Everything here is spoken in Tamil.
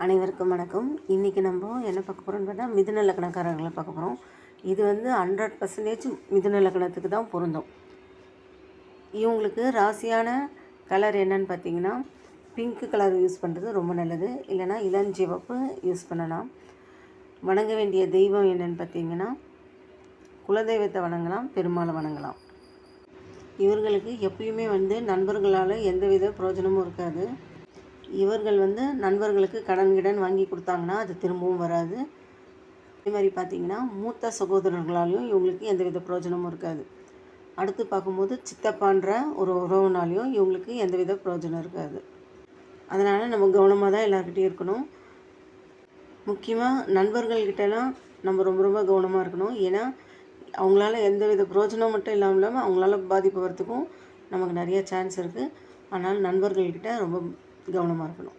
அனைவருக்கும் வணக்கம். இன்றைக்கி நம்ம என்ன பார்க்க போகிறோம்னு பார்த்தா மிதுன லக்னக்காரர்களை பார்க்க போகிறோம். இது 100% மிதுன லக்னத்துக்கு தான் பொருந்தும். இவங்களுக்கு ராசியான கலர் என்னன்னு பார்த்தீங்கன்னா, பிங்க் கலர் யூஸ் பண்ணுறது ரொம்ப நல்லது. இல்லைனா இளஞ்சிவப்பு யூஸ் பண்ணலாம். வணங்க வேண்டிய தெய்வம் என்னன்னு பார்த்தீங்கன்னா, குலதெய்வத்தை வணங்கலாம், பெருமாளை வணங்கலாம். இவர்களுக்கு எப்பயுமே நண்பர்களால் எந்தவித பிரயோஜனமும் இருக்காது. இவர்கள் நண்பர்களுக்கு கடன் வாங்கி கொடுத்தாங்கன்னா அது திரும்பவும் வராது. அதே மாதிரி பார்த்திங்கன்னா மூத்த சகோதரர்களாலையும் இவங்களுக்கு எந்தவித பிரயோஜனமும் இருக்காது. அடுத்து பார்க்கும்போது சித்தப்பான்ற ஒரு உறவுனாலையும் இவங்களுக்கு எந்தவித பிரயோஜனம் இருக்காது. அதனால் நம்ம கவனமாக தான் எல்லாருக்கிட்டையும் இருக்கணும். முக்கியமாக நண்பர்கள்கிட்டலாம் நம்ம ரொம்ப ரொம்ப கவனமாக இருக்கணும். ஏன்னா அவங்களால எந்தவித பிரயோஜனம் மட்டும் இல்லாமல் அவங்களால பாதிப்பு வரத்துக்கும் நமக்கு நிறைய சான்ஸ் இருக்குது. அதனால் நண்பர்கள்கிட்ட ரொம்ப கவனமாக இருக்கணும்.